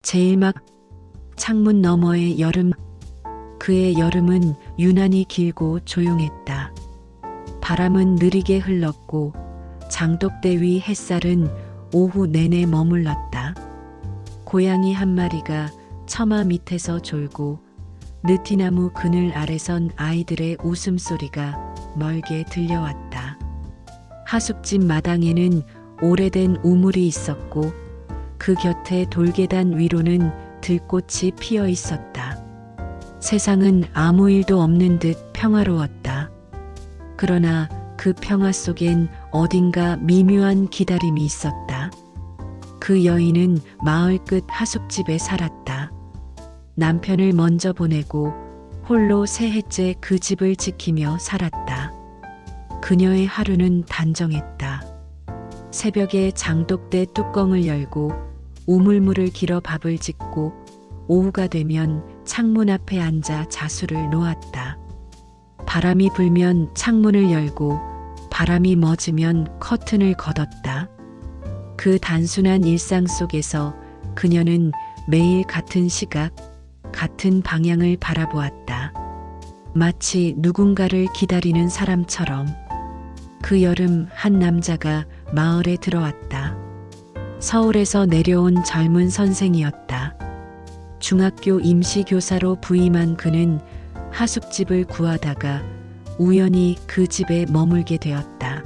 제일 막 창문 너머의 여름. 그의 여름은 유난히 길고 조용했다. 바람은 느리게 흘렀고 장독대 위 햇살은 오후 내내 머물렀다. 고양이 한 마리가 처마 밑에서 졸고 느티나무 그늘 아래선 아이들의 웃음소리가 멀게 들려왔다. 하숙집 마당에는 오래된 우물이 있었고 그 곁에 돌계단 위로는 들꽃이 피어 있었다. 세상은 아무 일도 없는 듯 평화로웠다. 그러나 그 평화 속엔 어딘가 미묘한 기다림이 있었다. 그 여인은 마을 끝 하숙집에 살았다. 남편을 먼저 보내고 홀로 세 해째 그 집을 지키며 살았다. 그녀의 하루는 단정했다. 새벽에 장독대 뚜껑을 열고 우물물을 길어 밥을 짓고 오후가 되면 창문 앞에 앉아 자수를 놓았다. 바람이 불면 창문을 열고 바람이 멎으면 커튼을 걷었다. 그 단순한 일상 속에서 그녀는 매일 같은 시각, 같은 방향을 바라보았다. 마치 누군가를 기다리는 사람처럼. 그 여름 한 남자가 마을에 들어왔다. 서울에서 내려온 젊은 선생이었다. 중학교 임시교사로 부임한 그는 하숙집을 구하다가 우연히 그 집에 머물게 되었다.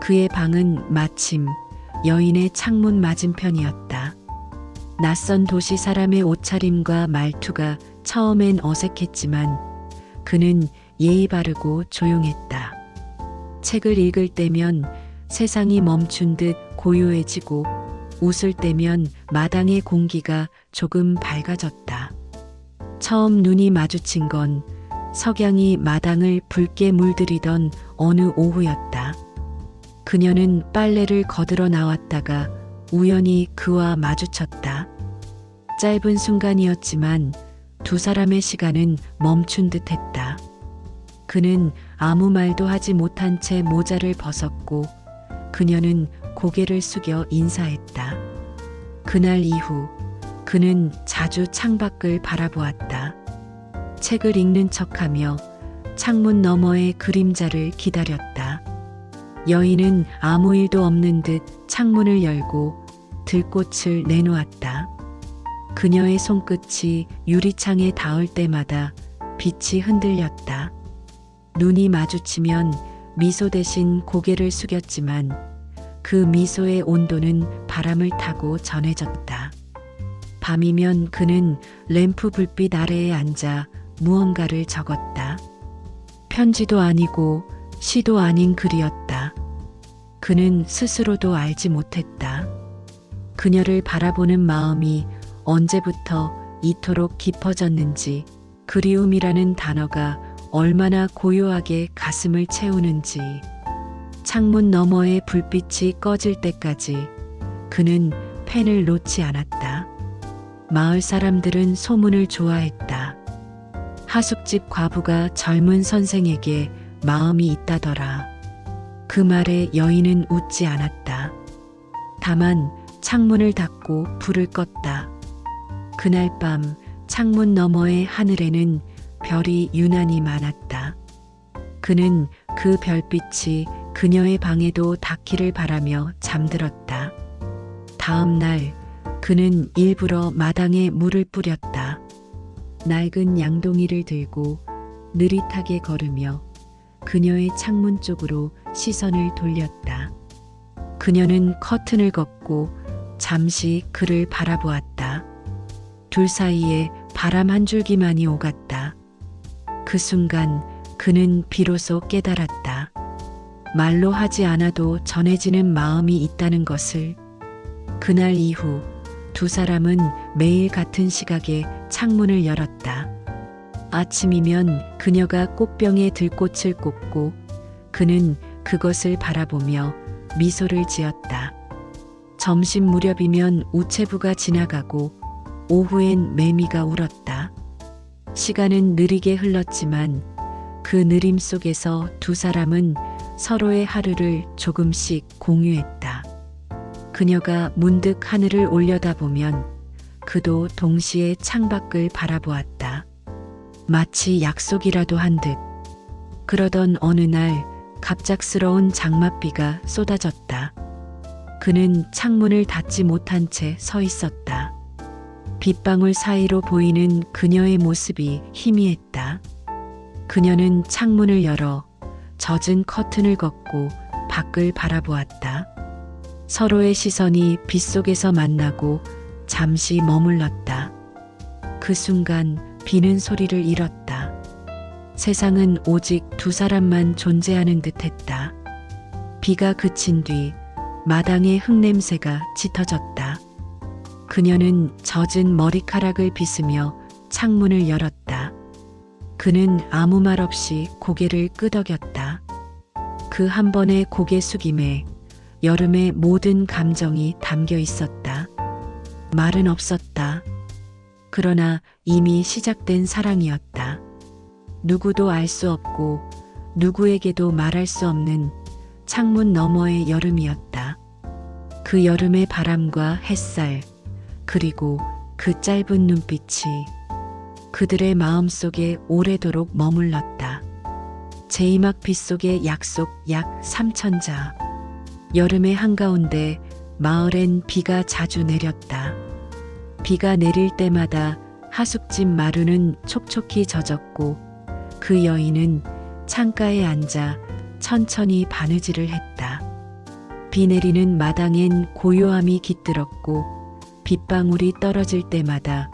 그의 방은 마침 여인의 창문 맞은편이었다. 낯선 도시 사람의 옷차림과 말투가 처음엔 어색했지만 그는 예의 바르고 조용했다. 책을 읽을 때면 세상이 멈춘 듯 고요해지고 웃을 때면 마당의 공기가 조금 밝아졌다. 처음 눈이 마주친 건 석양이 마당을 붉게 물들이던 어느 오후였다. 그녀는 빨래를 거들어 나왔다가 우연히 그와 마주쳤다. 짧은 순간이었지만 두 사람의 시간은 멈춘 듯했다. 그는 아무 말도 하지 못한 채 모자를 벗었고 그녀는 고개를 숙여 인사했다. 그날 이후 그는 자주 창밖을 바라보았다. 책을 읽는 척하며 창문 너머의 그림자를 기다렸다. 여인은 아무 일도 없는 듯 창문을 열고 들꽃을 내놓았다. 그녀의 손끝이 유리창에 닿을 때마다 빛이 흔들렸다. 눈이 마주치면 미소 대신 고개를 숙였지만 그 미소의 온도는 바람을 타고 전해졌다. 밤이면 그는 램프 불빛 아래에 앉아 무언가를 적었다. 편지도 아니고 시도 아닌 글이었다. 그는 스스로도 알지 못했다. 그녀를 바라보는 마음이 언제부터 이토록 깊어졌는지, 그리움이라는 단어가 얼마나 고요하게 가슴을 채우는지. 창문 너머의 불빛이 꺼질 때까지 그는 펜을 놓지 않았다. 마을 사람들은 소문을 좋아했다. 하숙집 과부가 젊은 선생에게 마음이 있다더라. 그 말에 여인은 웃지 않았다. 다만 창문을 닫고 불을 껐다. 그날 밤 창문 너머의 하늘에는 별이 유난히 많았다. 그는 그 별빛이 그녀의 방에도 닿기를 바라며 잠들었다. 다음 날 그는 일부러 마당에 물을 뿌렸다. 낡은 양동이를 들고 느릿하게 걸으며 그녀의 창문 쪽으로 시선을 돌렸다. 그녀는 커튼을 걷고 잠시 그를 바라보았다. 둘 사이에 바람 한 줄기만이 오갔다. 그 순간 그는 비로소 깨달았다. 말로 하지 않아도 전해지는 마음이 있다는 것을. 그날 이후 두 사람은 매일 같은 시각에 창문을 열었다. 아침이면 그녀가 꽃병에 들꽃을 꽂고 그는 그것을 바라보며 미소를 지었다. 점심 무렵이면 우체부가 지나가고 오후엔 매미가 울었다. 시간은 느리게 흘렀지만 그 느림 속에서 두 사람은 서로의 하루를 조금씩 공유했다. 그녀가 문득 하늘을 올려다보면 그도 동시에 창밖을 바라보았다. 마치 약속이라도 한 듯. 그러던 어느 날 갑작스러운 장맛비가 쏟아졌다. 그는 창문을 닫지 못한 채 서 있었다. 빗방울 사이로 보이는 그녀의 모습이 희미했다. 그녀는 창문을 열어 젖은 커튼을 걷고 밖을 바라보았다. 서로의 시선이 빗속에서 만나고 잠시 머물렀다. 그 순간 비는 소리를 잃었다. 세상은 오직 두 사람만 존재하는 듯했다. 비가 그친 뒤 마당의 흙냄새가 짙어졌다. 그녀는 젖은 머리카락을 빗으며 창문을 열었다. 그는 아무 말 없이 고개를 끄덕였다. 그 한 번의 고개 숙임에 여름의 모든 감정이 담겨 있었다. 말은 없었다. 그러나 이미 시작된 사랑이었다. 누구도 알 수 없고 누구에게도 말할 수 없는 창문 너머의 여름이었다. 그 여름의 바람과 햇살, 그리고 그 짧은 눈빛이 그들의 마음속에 오래도록 머물렀다. 제이막 빗속의 약속 약 3,000자. 여름의 한가운데 마을엔 비가 자주 내렸다. 비가 내릴 때마다 하숙집 마루는 촉촉히 젖었고 그 여인은 창가에 앉아 천천히 바느질을 했다. 비 내리는 마당엔 고요함이 깃들었고 빗방울이 떨어질 때마다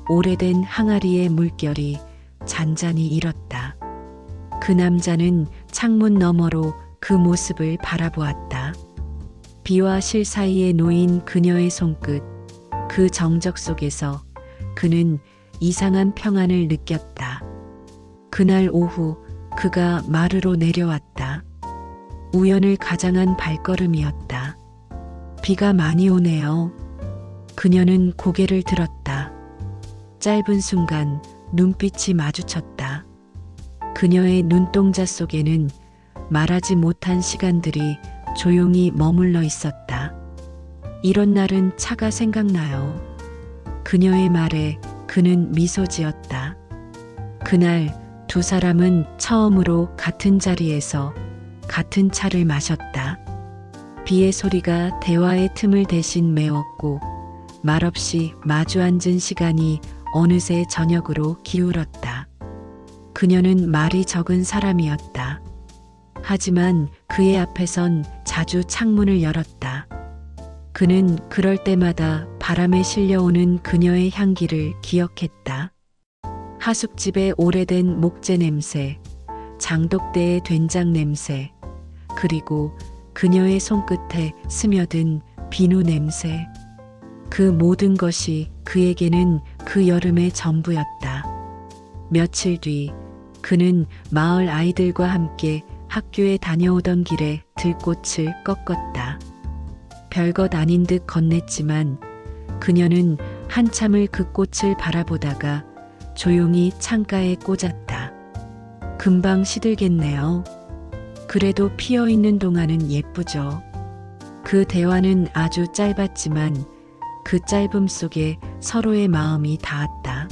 오래된 항아리의 물결이 잔잔히 일었다. 그 남자는 창문 너머로 그 모습을 바라보았다. 비와 실 사이에 놓인 그녀의 손끝, 그 정적 속에서 그는 이상한 평안을 느꼈다. 그날 오후 그가 마루로 내려왔다. 우연을 가장한 발걸음이었다. 비가 많이 오네요. 그녀는 고개를 들었다. 짧은 순간 눈빛이 마주쳤다. 그녀의 눈동자 속에는 말하지 못한 시간들이 조용히 머물러 있었다. 이런 날은 차가 생각나요. 그녀의 말에 그는 미소 지었다. 그날 두 사람은 처음으로 같은 자리에서 같은 차를 마셨다. 비의 소리가 대화의 틈을 대신 메웠고 말없이 마주 앉은 시간이 어느새 저녁으로 기울었다. 그녀는 말이 적은 사람이었다. 하지만 그의 앞에선 자주 창문을 열었다. 그는 그럴 때마다 바람에 실려오는 그녀의 향기를 기억했다. 하숙집의 오래된 목재 냄새, 장독대의 된장 냄새, 그리고 그녀의 손끝에 스며든 비누 냄새. 그 모든 것이 그에게는 그 여름의 전부였다. 며칠 뒤 그는 마을 아이들과 함께 학교에 다녀오던 길에 들꽃을 꺾었다. 별것 아닌 듯 건넸지만 그녀는 한참을 그 꽃을 바라보다가 조용히 창가에 꽂았다. 금방 시들겠네요. 그래도 피어 있는 동안은 예쁘죠. 그 대화는 아주 짧았지만 그 짧음 속에 서로의 마음이 닿았다.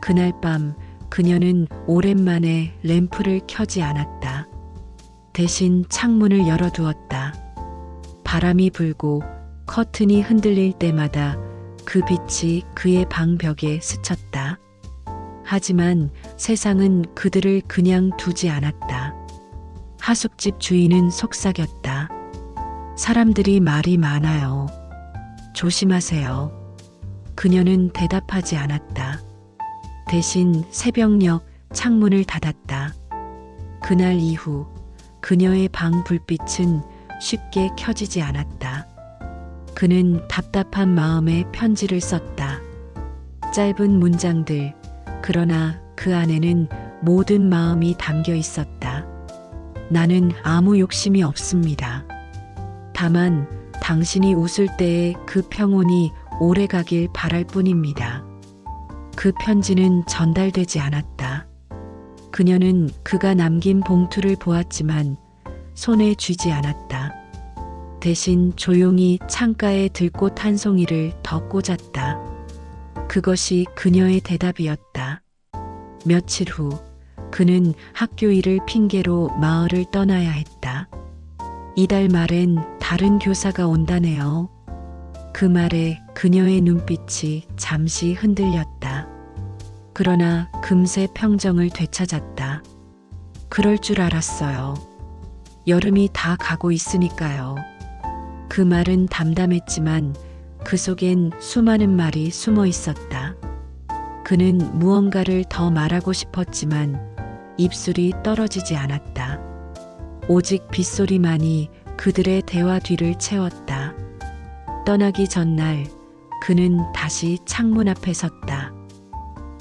그날 밤 그녀는 오랜만에 램프를 켜지 않았다. 대신 창문을 열어두었다. 바람이 불고 커튼이 흔들릴 때마다 그 빛이 그의 방 벽에 스쳤다. 하지만 세상은 그들을 그냥 두지 않았다. 하숙집 주인은 속삭였다. 사람들이 말이 많아요. 조심하세요. 그녀는 대답하지 않았다. 대신 새벽녘 창문을 닫았다. 그날 이후 그녀의 방 불빛은 쉽게 켜지지 않았다. 그는 답답한 마음에 편지를 썼다. 짧은 문장들, 그러나 그 안에는 모든 마음이 담겨 있었다. 나는 아무 욕심이 없습니다. 다만 당신이 웃을 때의 그 평온이 오래가길 바랄 뿐입니다. 그 편지는 전달되지 않았다. 그녀는 그가 남긴 봉투를 보았지만 손에 쥐지 않았다. 대신 조용히 창가에 들꽃 한 송이를 더 꽂았다. 그것이 그녀의 대답이었다. 며칠 후 그는 학교 일을 핑계로 마을을 떠나야 했다. 이달 말엔 다른 교사가 온다네요. 그 말에 그녀의 눈빛이 잠시 흔들렸다. 그러나 금세 평정을 되찾았다. 그럴 줄 알았어요. 여름이 다 가고 있으니까요. 그 말은 담담했지만 그 속엔 수많은 말이 숨어 있었다. 그는 무언가를 더 말하고 싶었지만 입술이 떨어지지 않았다. 오직 빗소리만이 그들의 대화 뒤를 채웠다. 떠나기 전날 그는 다시 창문 앞에 섰다.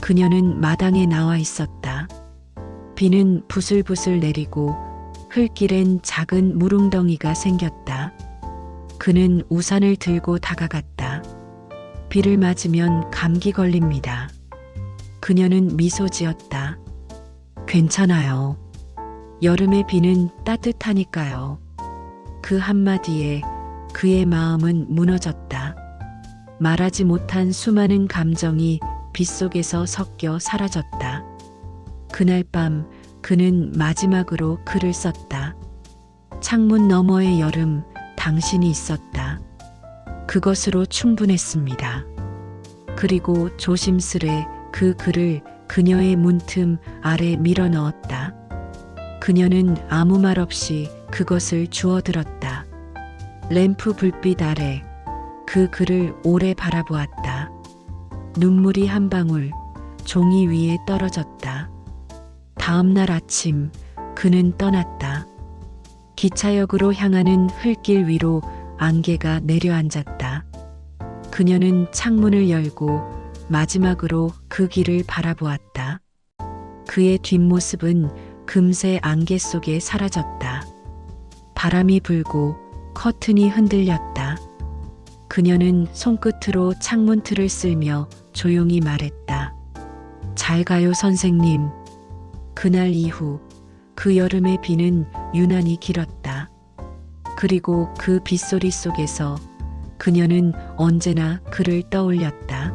그녀는 마당에 나와 있었다. 비는 부슬부슬 내리고 흘길엔 작은 물웅덩이가 생겼다. 그는 우산을 들고 다가갔다. 비를 맞으면 감기 걸립니다. 그녀는 미소 지었다. 괜찮아요. 여름의 비는 따뜻하니까요. 그 한마디에 그의 마음은 무너졌다. 말하지 못한 수많은 감정이 빗속에서 섞여 사라졌다. 그날 밤 그는 마지막으로 글을 썼다. 창문 너머의 여름, 당신이 있었다. 그것으로 충분했습니다. 그리고 조심스레 그 글을 그녀의 문틈 아래 밀어 넣었다. 그녀는 아무 말 없이 그것을 주워들었다. 램프 불빛 아래 그 글을 오래 바라보았다. 눈물이 한 방울 종이 위에 떨어졌다. 다음 날 아침 그는 떠났다. 기차역으로 향하는 흙길 위로 안개가 내려앉았다. 그녀는 창문을 열고 마지막으로 그 길을 바라보았다. 그의 뒷모습은 금세 안개 속에 사라졌다. 바람이 불고 커튼이 흔들렸다. 그녀는 손끝으로 창문 틀을 쓸며 조용히 말했다. 잘 가요, 선생님. 그날 이후 그 여름의 비는 유난히 길었다. 그리고 그 빗소리 속에서 그녀는 언제나 그를 떠올렸다.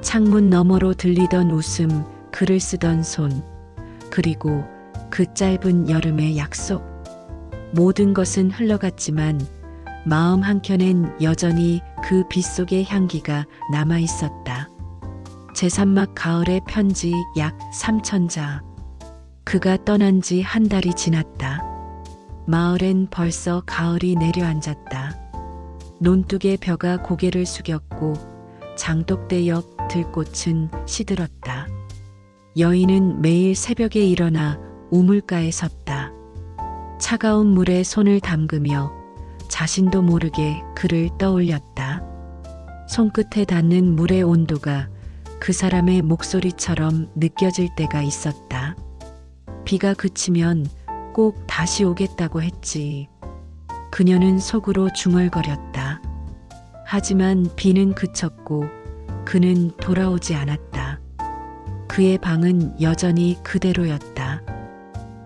창문 너머로 들리던 웃음, 글을 쓰던 손, 그리고 그 짧은 여름의 약속. 모든 것은 흘러갔지만 마음 한켠엔 여전히 그 빗속의 향기가 남아 있었다. 제3막 가을의 편지 약 3,000자. 그가 떠난 지 한 달이 지났다. 마을엔 벌써 가을이 내려앉았다. 논둑의 벼가 고개를 숙였고 장독대 옆 들꽃은 시들었다. 여인은 매일 새벽에 일어나 우물가에 섰다. 차가운 물에 손을 담그며 자신도 모르게 그를 떠올렸다. 손끝에 닿는 물의 온도가 그 사람의 목소리처럼 느껴질 때가 있었다. 비가 그치면 꼭 다시 오겠다고 했지. 그녀는 속으로 중얼거렸다. 하지만 비는 그쳤고 그는 돌아오지 않았다. 그의 방은 여전히 그대로였다.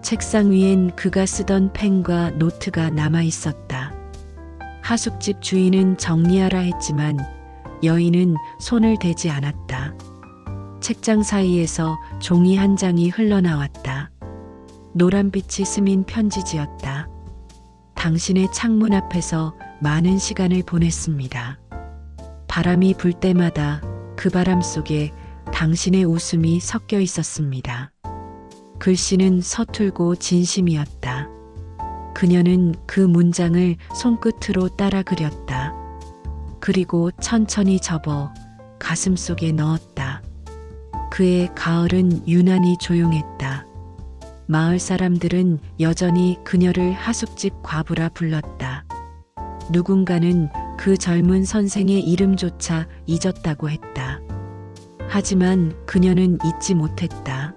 책상 위엔 그가 쓰던 펜과 노트가 남아 있었다. 하숙집 주인은 정리하라 했지만 여인은 손을 대지 않았다. 책장 사이에서 종이 한 장이 흘러나왔다. 노란빛이 스민 편지지였다. 당신의 창문 앞에서 많은 시간을 보냈습니다. 바람이 불 때마다 그 바람 속에 당신의 웃음이 섞여 있었습니다. 글씨는 서툴고 진심이었다. 그녀는 그 문장을 손끝으로 따라 그렸다. 그리고 천천히 접어 가슴 속에 넣었다. 그의 가을은 유난히 조용했다. 마을 사람들은 여전히 그녀를 하숙집 과부라 불렀다. 누군가는 그 젊은 선생의 이름조차 잊었다고 했다. 하지만 그녀는 잊지 못했다.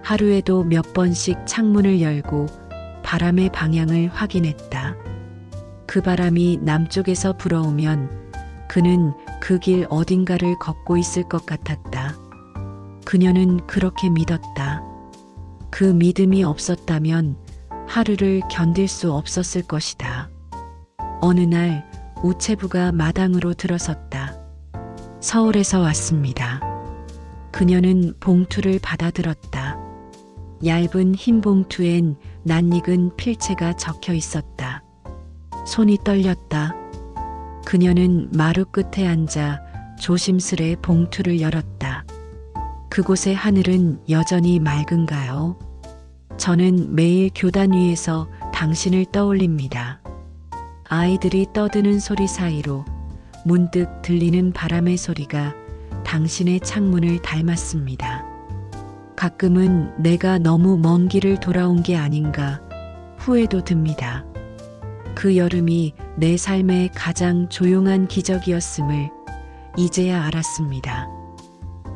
하루에도 몇 번씩 창문을 열고 바람의 방향을 확인했다. 그 바람이 남쪽에서 불어오면 그는 그 길 어딘가를 걷고 있을 것 같았다. 그녀는 그렇게 믿었다. 그 믿음이 없었다면 하루를 견딜 수 없었을 것이다. 어느 날 우체부가 마당으로 들어섰다. 서울에서 왔습니다. 그녀는 봉투를 받아들었다. 얇은 흰 봉투엔 낯익은 필체가 적혀 있었다. 손이 떨렸다. 그녀는 마루 끝에 앉아 조심스레 봉투를 열었다. 그곳의 하늘은 여전히 맑은가요? 저는 매일 교단 위에서 당신을 떠올립니다. 아이들이 떠드는 소리 사이로 문득 들리는 바람의 소리가 당신의 창문을 닮았습니다. 가끔은 내가 너무 먼 길을 돌아온 게 아닌가 후회도 듭니다. 그 여름이 내 삶의 가장 조용한 기적이었음을 이제야 알았습니다.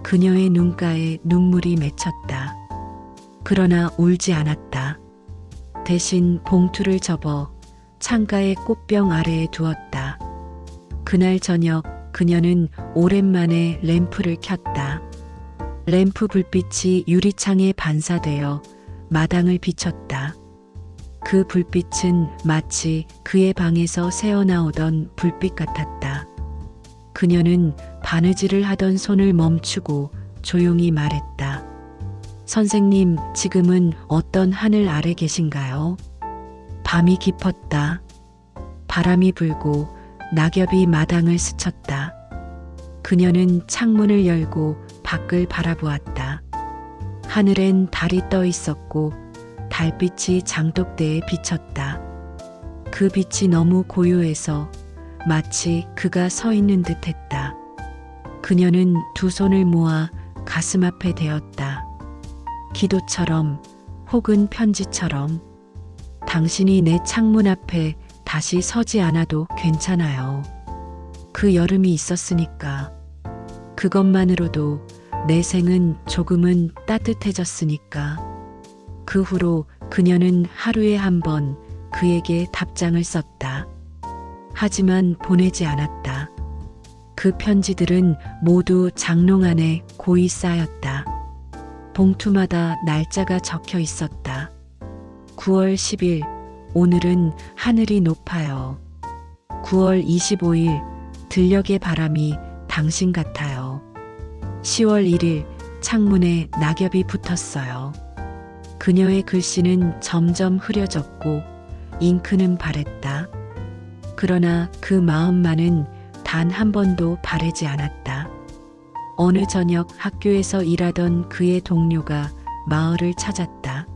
그녀의 눈가에 눈물이 맺혔다. 그러나 울지 않았다. 대신 봉투를 접어 창가의 꽃병 아래에 두었다. 그날 저녁 그녀는 오랜만에 램프를 켰다. 램프 불빛이 유리창에 반사되어 마당을 비췄다. 그 불빛은 마치 그의 방에서 새어나오던 불빛 같았다. 그녀는 바느질을 하던 손을 멈추고 조용히 말했다. 선생님, 지금은 어떤 하늘 아래 계신가요? 밤이 깊었다. 바람이 불고 낙엽이 마당을 스쳤다. 그녀는 창문을 열고 밖을 바라보았다. 하늘엔 달이 떠 있었고 달빛이 장독대에 비쳤다. 그 빛이 너무 고요해서 마치 그가 서 있는 듯 했다. 그녀는 두 손을 모아 가슴 앞에 대었다. 기도처럼 혹은 편지처럼 당신이 내 창문 앞에 다시 서지 않아도 괜찮아요. 그 여름이 있었으니까. 그것만으로도 내 생은 조금은 따뜻해졌으니까. 그 후로 그녀는 하루에 한 번 그에게 답장을 썼다. 하지만 보내지 않았다. 그 편지들은 모두 장롱 안에 고이 쌓였다. 봉투마다 날짜가 적혀 있었다. 9월 10일, 오늘은 하늘이 높아요. 9월 25일, 들녘의 바람이 당신 같아요. 10월 1일, 창문에 낙엽이 붙었어요. 그녀의 글씨는 점점 흐려졌고 잉크는 바랬다. 그러나 그 마음만은 단 한 번도 바래지 않았다. 어느 저녁 학교에서 일하던 그의 동료가 마을을 찾았다.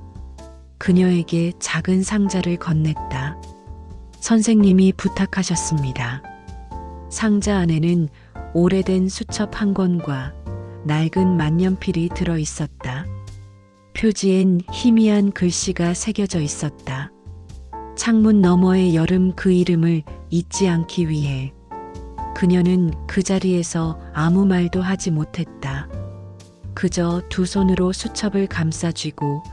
그녀에게 작은 상자를 건넸다. 선생님이 부탁하셨습니다. 상자 안에는 오래된 수첩 한 권과 낡은 만년필이 들어 있었다. 표지엔 희미한 글씨가 새겨져 있었다. 창문 너머의 여름 그 이름을 잊지 않기 위해. 그녀는 그 자리에서 아무 말도 하지 못했다. 그저 두 손으로 수첩을 감싸쥐고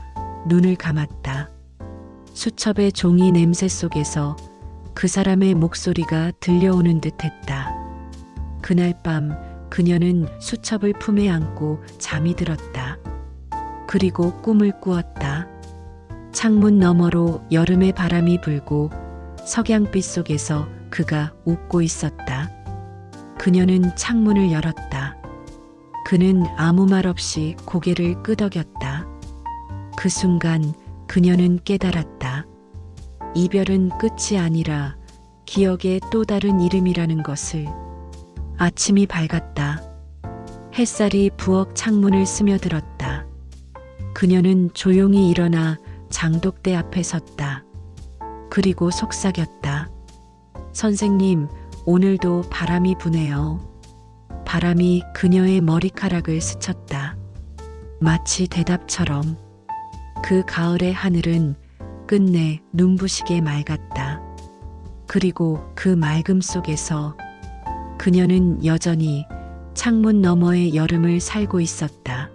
눈을 감았다. 수첩의 종이 냄새 속에서 그 사람의 목소리가 들려오는 듯 했다. 그날 밤 그녀는 수첩을 품에 안고 잠이 들었다. 그리고 꿈을 꾸었다. 창문 너머로 여름의 바람이 불고 석양빛 속에서 그가 웃고 있었다. 그녀는 창문을 열었다. 그는 아무 말 없이 고개를 끄덕였다. 그 순간 그녀는 깨달았다. 이별은 끝이 아니라 기억의 또 다른 이름이라는 것을. 아침이 밝았다. 햇살이 부엌 창문을 스며들었다. 그녀는 조용히 일어나 장독대 앞에 섰다. 그리고 속삭였다. 선생님, 오늘도 바람이 부네요. 바람이 그녀의 머리카락을 스쳤다. 마치 대답처럼. 그 가을의 하늘은 끝내 눈부시게 맑았다. 그리고 그 맑음 속에서 그녀는 여전히 창문 너머의 여름을 살고 있었다.